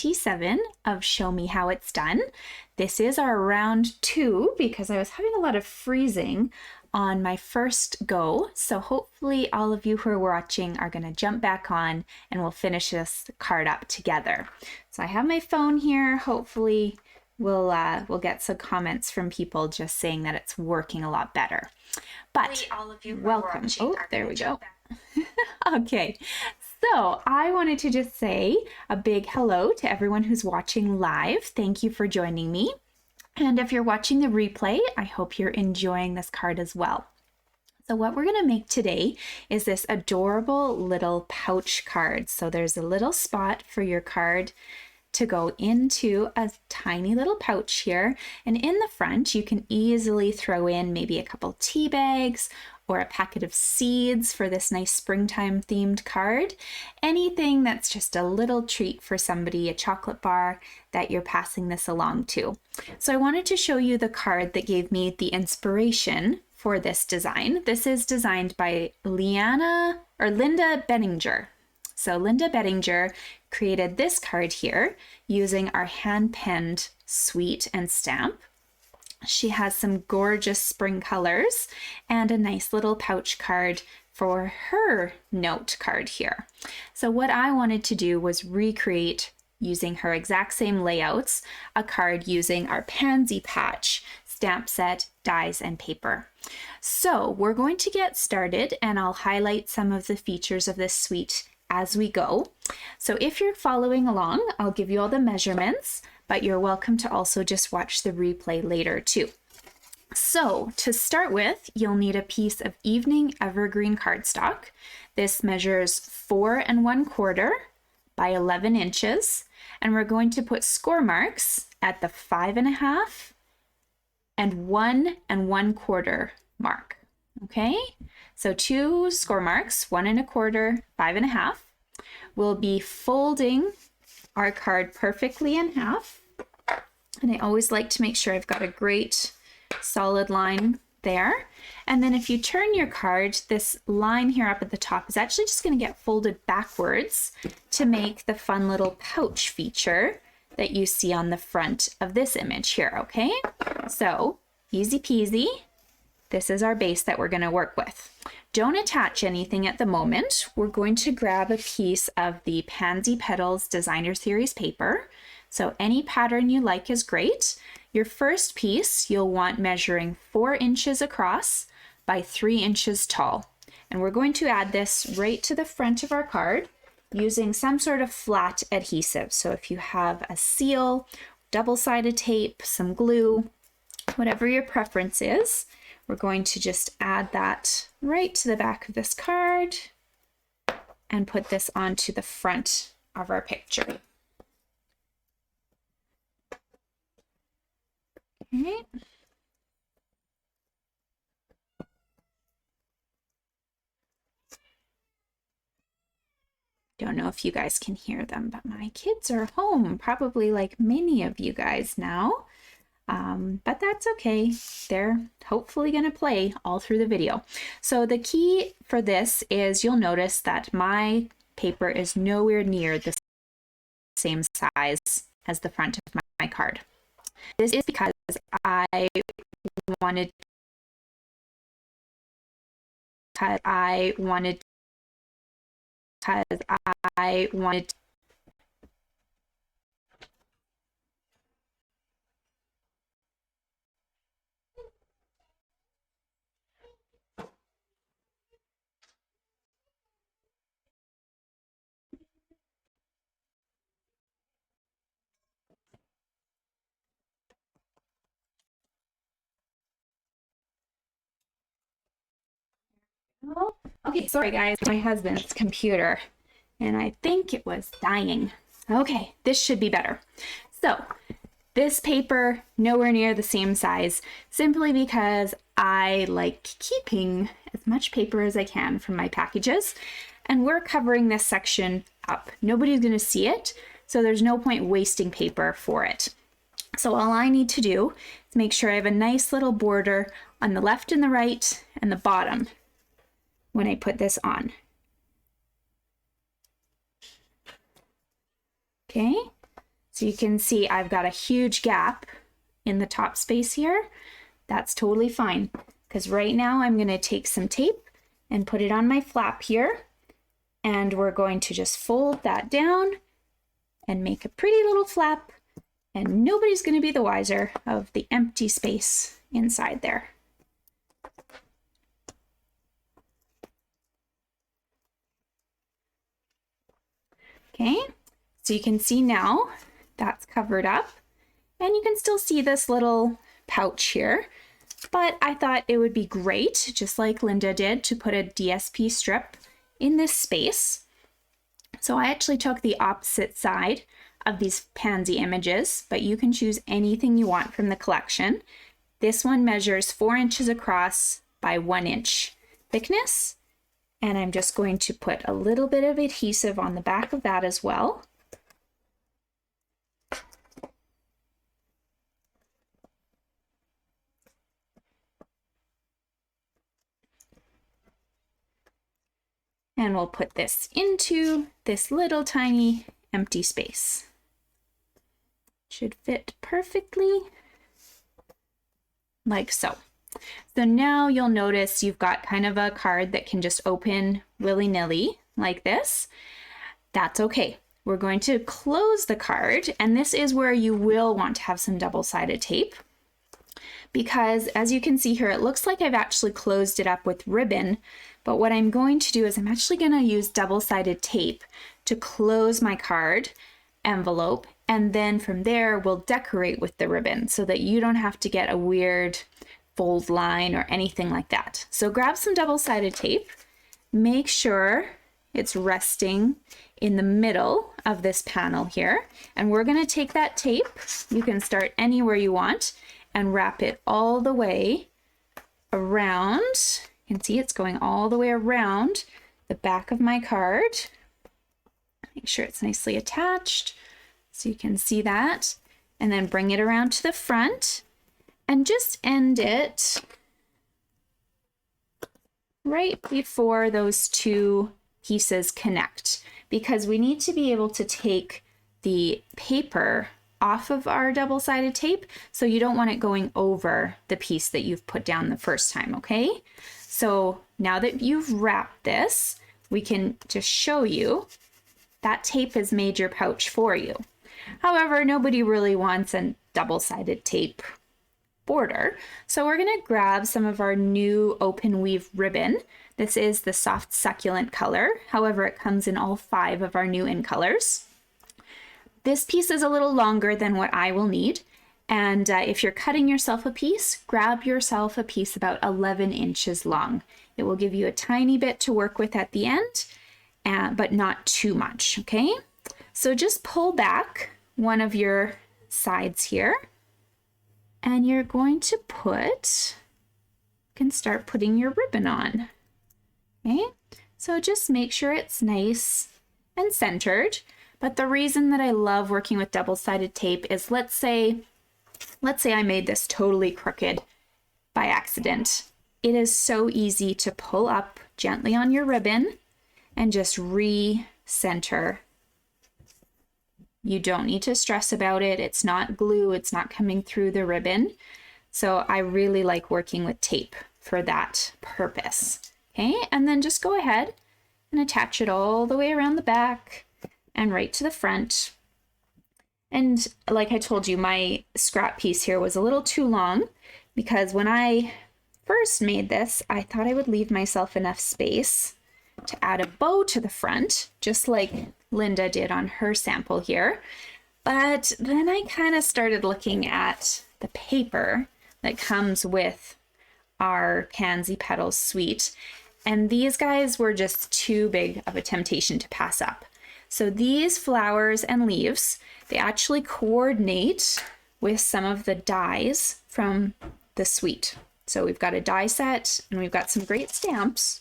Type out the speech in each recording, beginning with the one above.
27 of Show Me How It's Done. This is our round 2 because I was having a lot of freezing on my first go. So hopefully all of you who are watching are going to jump back on and we'll finish this card up together. So I have my phone here. Hopefully we'll get some comments from people just saying that it's working a lot better. But all of you welcome. Oh, there we go. Okay, so I wanted to just say a big hello to everyone who's watching live. Thank you for joining me. And if you're watching the replay, I hope you're enjoying this card as well. So what we're going to make today is this adorable little pouch card. So there's a little spot for your card to go into a tiny little pouch here. And in the front, you can easily throw in maybe a couple tea bags or a packet of seeds for this nice springtime themed card. Anything that's just a little treat for somebody, a chocolate bar that you're passing this along to. So I wanted to show you the card that gave me the inspiration for this design. This is designed by Linda Bettinger. So Linda Bettinger created this card here using our hand-penned suite and stamp. She has some gorgeous spring colors and a nice little pouch card for her note card here. So what I wanted to do was recreate, using her exact same layouts, a card using our Pansy Patch stamp set, dies, and paper. So we're going to get started and I'll highlight some of the features of this suite as we go. So if you're following along, I'll give you all the measurements, but you're welcome to also just watch the replay later too. So to start with, you'll need a piece of evening evergreen cardstock. This measures 4 1/4 by 11 inches, and we're going to put score marks at the 5 1/2 and 1 1/4 mark. Okay, so 2 score marks, 1 1/4, 5 1/2. We'll be folding our card perfectly in half. And I always like to make sure I've got a great solid line there. And then if you turn your card, this line here up at the top is actually just going to get folded backwards to make the fun little pouch feature that you see on the front of this image here, okay? So easy peasy. This is our base that we're going to work with. Don't attach anything at the moment. We're going to grab a piece of the Pansy Petals Designer Series paper. So any pattern you like is great. Your first piece you'll want measuring 4 inches across by 3 inches tall. And we're going to add this right to the front of our card using some sort of flat adhesive. So if you have a seal, double-sided tape, some glue, whatever your preference is, we're going to just add that right to the back of this card and put this onto the front of our picture. Okay. Don't know if you guys can hear them, but my kids are home, probably like many of you guys now. But that's okay. They're hopefully going to play all through the video. So the key for this is you'll notice that my paper is nowhere near the same size as the front of my card. This is because I wanted okay, sorry guys, my husband's computer, and I think it was dying. Okay, this should be better. So this paper, nowhere near the same size, simply because I like keeping as much paper as I can from my packages, and we're covering this section up. Nobody's going to see it, so there's no point wasting paper for it. So all I need to do is make sure I have a nice little border on the left and the right and the bottom when I put this on. Okay, So you can see I've got a huge gap in the top space here. That's totally fine, because right now I'm going to take some tape and put it on my flap here, and we're going to just fold that down and make a pretty little flap, and nobody's going to be the wiser of the empty space inside there. Okay, so you can see now that's covered up, and you can still see this little pouch here, but I thought it would be great, just like Linda did, to put a DSP strip in this space. So I actually took the opposite side of these pansy images, but you can choose anything you want from the collection. This one measures 4 inches across by 1 inch thickness. And I'm just going to put a little bit of adhesive on the back of that as well. And we'll put this into this little tiny empty space. Should fit perfectly, like so. So now you'll notice you've got kind of a card that can just open willy-nilly like this. That's okay. We're going to close the card, and this is where you will want to have some double-sided tape, because as you can see here, it looks like I've actually closed it up with ribbon, but what I'm going to do is I'm actually going to use double-sided tape to close my card envelope, and then from there we'll decorate with the ribbon so that you don't have to get a weird fold line or anything like that. So grab some double-sided tape, make sure it's resting in the middle of this panel here, and we're going to take that tape, you can start anywhere you want, and wrap it all the way around. You can see it's going all the way around the back of my card. Make sure it's nicely attached so you can see that, and then bring it around to the front. And just end it right before those two pieces connect, because we need to be able to take the paper off of our double-sided tape, so you don't want it going over the piece that you've put down the first time, okay? So now that you've wrapped this, we can just show you that tape has made your pouch for you. However, nobody really wants a double-sided tape border. So we're going to grab some of our new open weave ribbon. This is the soft succulent color. However, it comes in all 5 of our new in colors. This piece is a little longer than what I will need. And if you're cutting yourself a piece, grab yourself a piece about 11 inches long. It will give you a tiny bit to work with at the end, but not too much, okay? So just pull back one of your sides here, and you're going to start putting your ribbon on, okay? So just make sure it's nice and centered. But the reason that I love working with double-sided tape is let's say I made this totally crooked by accident. It is so easy to pull up gently on your ribbon and just re-center. You don't need to stress about it. It's not glue, it's not coming through the ribbon. So I really like working with tape for that purpose. Okay, and then just go ahead and attach it all the way around the back and right to the front. And like I told you, my scrap piece here was a little too long, because when I first made this, I thought I would leave myself enough space to add a bow to the front, just like Linda did on her sample here. But then I kind of started looking at the paper that comes with our Pansy Petals suite, and these guys were just too big of a temptation to pass up. So these flowers and leaves, they actually coordinate with some of the dies from the suite. So we've got a die set, and we've got some great stamps.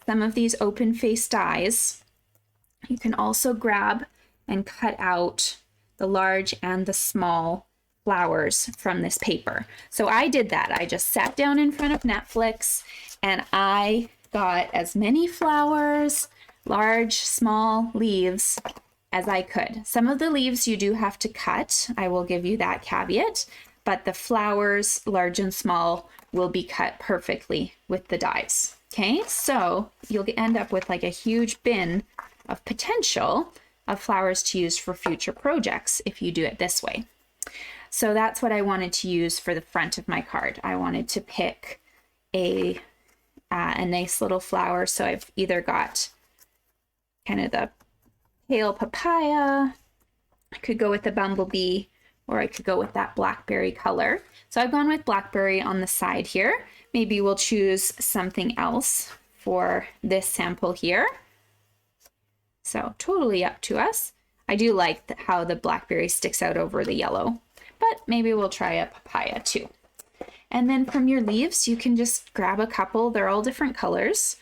Some of these open face dies, you can also grab and cut out the large and the small flowers from this paper. So I did that. I just sat down in front of Netflix and I got as many flowers, large, small leaves as I could. Some of the leaves you do have to cut. I will give you that caveat, but the flowers, large and small, will be cut perfectly with the dies. Okay, so you'll end up with like a huge bin of potential of flowers to use for future projects if you do it this way. So that's what I wanted to use for the front of my card. I wanted to pick a nice little flower. So I've either got kind of the pale papaya, I could go with the bumblebee, or I could go with that blackberry color. So I've gone with blackberry on the side here. Maybe we'll choose something else for this sample here. So totally up to us. I do like how the blackberry sticks out over the yellow, but maybe we'll try a papaya too. And then from your leaves, you can just grab a couple. They're all different colors.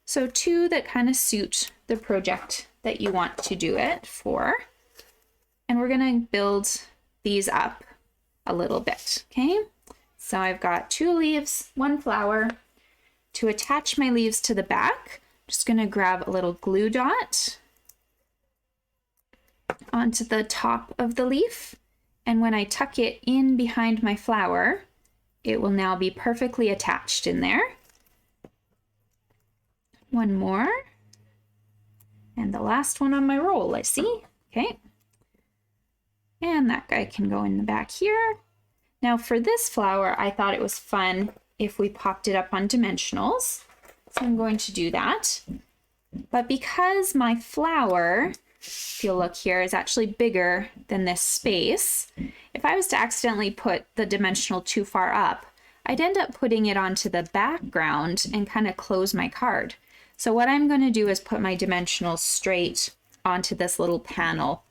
So 2 that kind of suit the project that you want to do it for. And we're gonna build these up a little bit, okay? So I've got 2 leaves, 1 flower. To attach my leaves to the back, I'm just gonna grab a little glue dot onto the top of the leaf. And when I tuck it in behind my flower, it will now be perfectly attached in there. 1 more. And the last one on my roll, I see. Okay. And that guy can go in the back here. Now for this flower, I thought it was fun if we popped it up on dimensionals. So I'm going to do that. But because my flower, if you look here, is actually bigger than this space, if I was to accidentally put the dimensional too far up, I'd end up putting it onto the background and kind of close my card. So what I'm going to do is put my dimensional straight onto this little panel.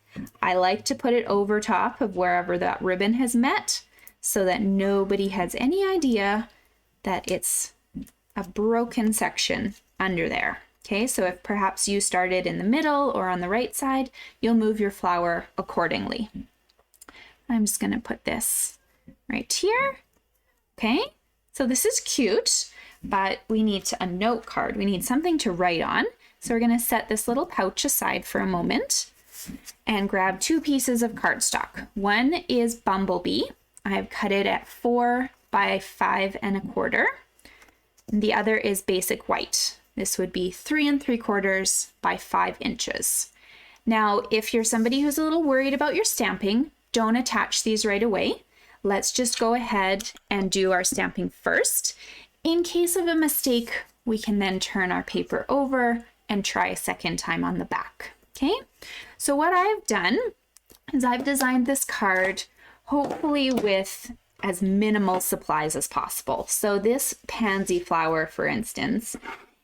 I like to put it over top of wherever that ribbon has met so that nobody has any idea that it's a broken section under there. Okay, so if perhaps you started in the middle or on the right side, you'll move your flower accordingly. I'm just going to put this right here. Okay, so this is cute, but we need a note card. We need something to write on. So we're going to set this little pouch aside for a moment and grab 2 pieces of cardstock. One is Bumblebee. I have cut it at 4 by 5 1/4. The other is Basic White. This would be 3 3/4 by 5 inches. Now, if you're somebody who's a little worried about your stamping, don't attach these right away. Let's just go ahead and do our stamping first. In case of a mistake, we can then turn our paper over and try a second time on the back. Okay, so what I've done is I've designed this card hopefully with as minimal supplies as possible. So this pansy flower, for instance,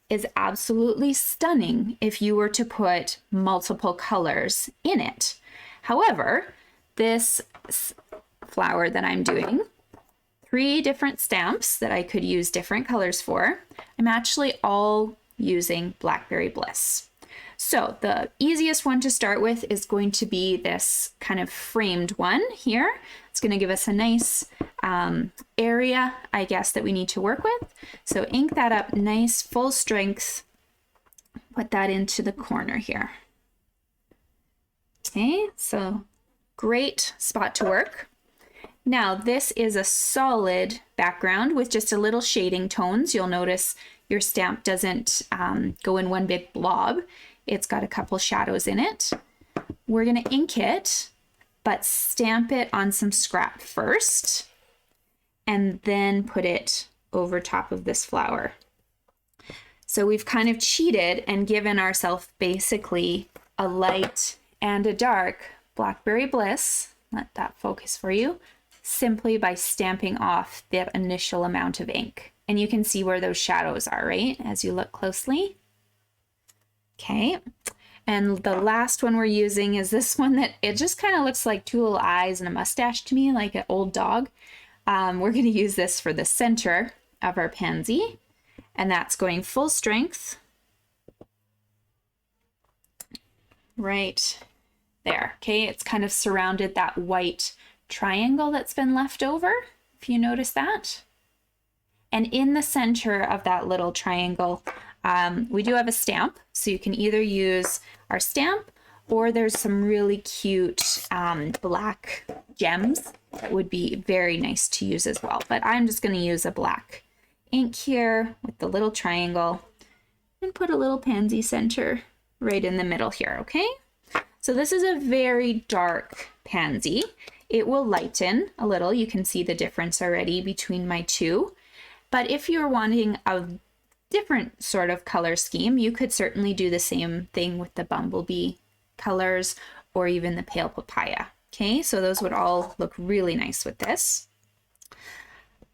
is absolutely stunning if you were to put multiple colors in it. However, this flower that I'm doing, 3 different stamps that I could use different colors for, I'm actually all using Blackberry Bliss. So the easiest one to start with is going to be this kind of framed one here. It's going to give us a nice area, I guess, that we need to work with. So ink that up nice, full strength. Put that into the corner here. Okay, so great spot to work. Now this is a solid background with just a little shading tones. You'll notice your stamp doesn't go in one big blob. It's got a couple shadows in it. We're going to ink it, but stamp it on some scrap first, and then put it over top of this flower. So we've kind of cheated and given ourselves basically a light and a dark Blackberry Bliss. Let that focus for you. Simply by stamping off the initial amount of ink. And you can see where those shadows are, right? As you look closely. Okay, and the last one we're using is this one that it just kind of looks like 2 little eyes and a mustache to me, like an old dog. We're going to use this for the center of our pansy, and that's going full strength right there. Okay, it's kind of surrounded that white triangle that's been left over, if you notice that. And in the center of that little triangle, we do have a stamp, so you can either use our stamp or there's some really cute black gems that would be very nice to use as well. But I'm just going to use a black ink here with the little triangle and put a little pansy center right in the middle here, okay? So this is a very dark pansy. It will lighten a little. You can see the difference already between my two. But if you're wanting a different sort of color scheme, you could certainly do the same thing with the Bumblebee colors or even the pale papaya. Okay, so those would all look really nice with this.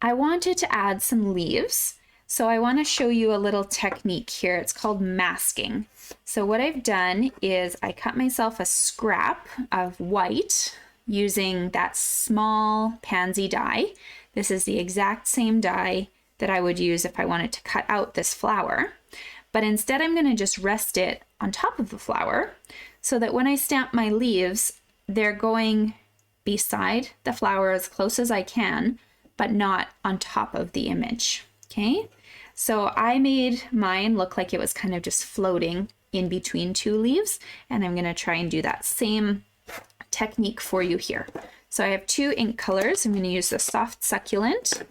I wanted to add some leaves. So I want to show you a little technique here. It's called masking. So what I've done is I cut myself a scrap of white using that small pansy die. This is the exact same die that I would use if I wanted to cut out this flower. But instead I'm going to just rest it on top of the flower so that when I stamp my leaves, they're going beside the flower as close as I can, but not on top of the image. Okay, so I made mine look like it was kind of just floating in between two leaves, and I'm going to try and do that same technique for you here. So I have two ink colors. I'm going to use the Soft Succulent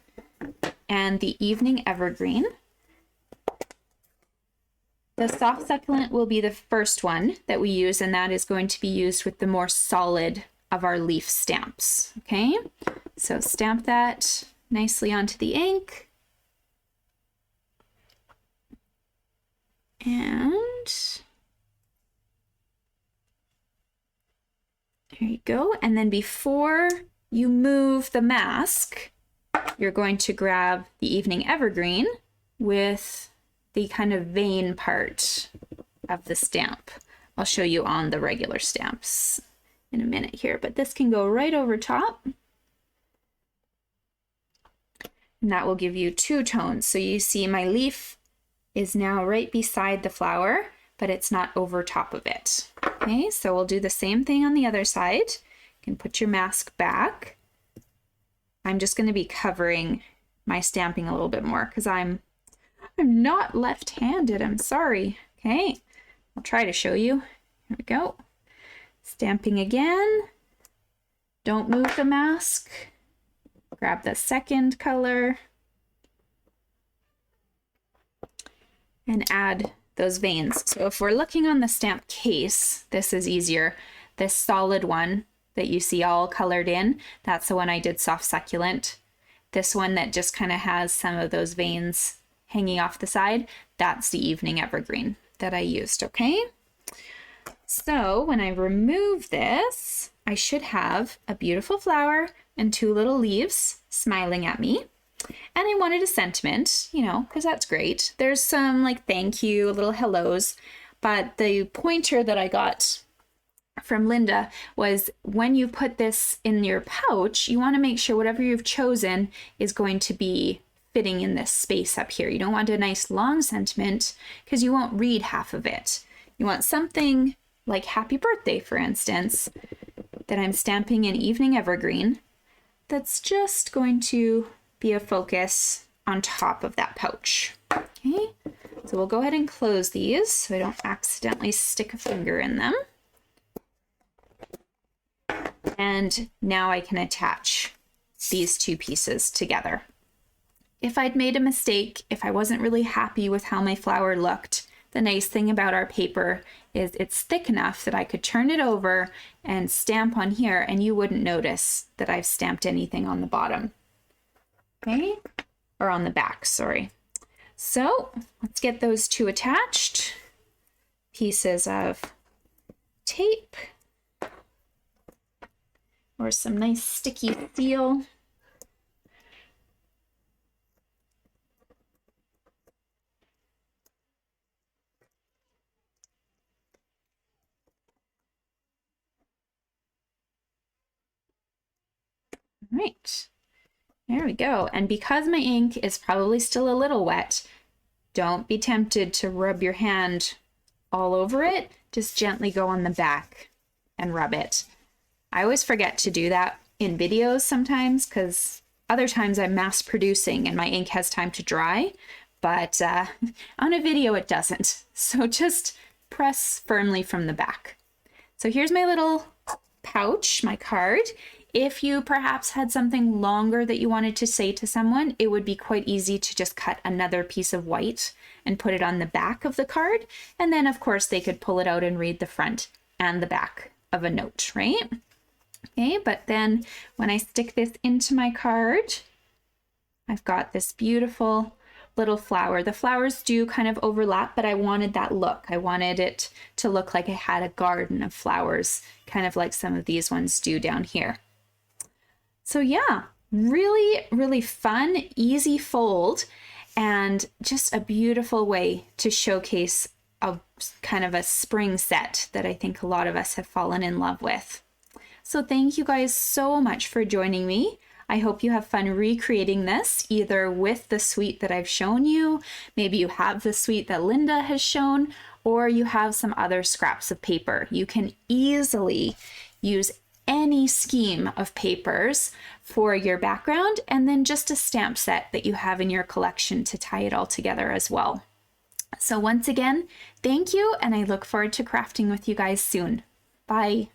and the Evening Evergreen. The Soft Succulent will be the first one that we use, and that is going to be used with the more solid of our leaf stamps. Okay, so stamp that nicely onto the ink. And there you go. And then before you move the mask, you're going to grab the Evening Evergreen with the kind of vein part of the stamp. I'll show you on the regular stamps in a minute here, but this can go right over top. And that will give you two tones. So you see my leaf is now right beside the flower, but it's not over top of it. Okay, so we'll do the same thing on the other side. You can put your mask back. I'm just going to be covering my stamping a little bit more because I'm not left-handed. I'm sorry. Okay, I'll try to show you. Here we go. Stamping again. Don't move the mask. Grab the second color and add those veins. So if we're looking on the stamp case, this is easier. This solid one that you see all colored in, that's the one I did Soft Succulent. This one that just kind of has some of those veins hanging off the side, that's the Evening Evergreen that I used, okay? So when I remove this, I should have a beautiful flower and two little leaves smiling at me. And I wanted a sentiment, you know, because that's great. There's some like thank you, little hellos, but the pointer that I got from Linda was when you put this in your pouch, you want to make sure whatever you've chosen is going to be fitting in this space up here. You don't want a nice long sentiment because you won't read half of it. You want something like happy birthday, for instance, that I'm stamping in Evening Evergreen that's just going to be a focus on top of that pouch. Okay, so we'll go ahead and close these so I don't accidentally stick a finger in them. And now I can attach these two pieces together. If I'd made a mistake, if I wasn't really happy with how my flower looked, the nice thing about our paper is it's thick enough that I could turn it over and stamp on here and you wouldn't notice that I've stamped anything on the bottom. Okay, or on the back, sorry. So let's get those two attached. Pieces of tape or some nice sticky seal. All right. There we go. And because my ink is probably still a little wet, don't be tempted to rub your hand all over it. Just gently go on the back and rub it. I always forget to do that in videos sometimes because other times I'm mass producing and my ink has time to dry, but on a video it doesn't. So just press firmly from the back. So here's my little pouch, my card. If you perhaps had something longer that you wanted to say to someone, it would be quite easy to just cut another piece of white and put it on the back of the card. And then of course they could pull it out and read the front and the back of a note, right? Okay, but then when I stick this into my card, I've got this beautiful little flower. The flowers do kind of overlap, but I wanted that look. I wanted it to look like I had a garden of flowers, kind of like some of these ones do down here. So yeah, really, really fun, easy fold, and just a beautiful way to showcase a kind of a spring set that I think a lot of us have fallen in love with. So thank you guys so much for joining me. I hope you have fun recreating this, either with the suite that I've shown you, maybe you have the suite that Linda has shown, or you have some other scraps of paper. You can easily use any scheme of papers for your background, and then just a stamp set that you have in your collection to tie it all together as well. So once again, thank you, and I look forward to crafting with you guys soon. Bye.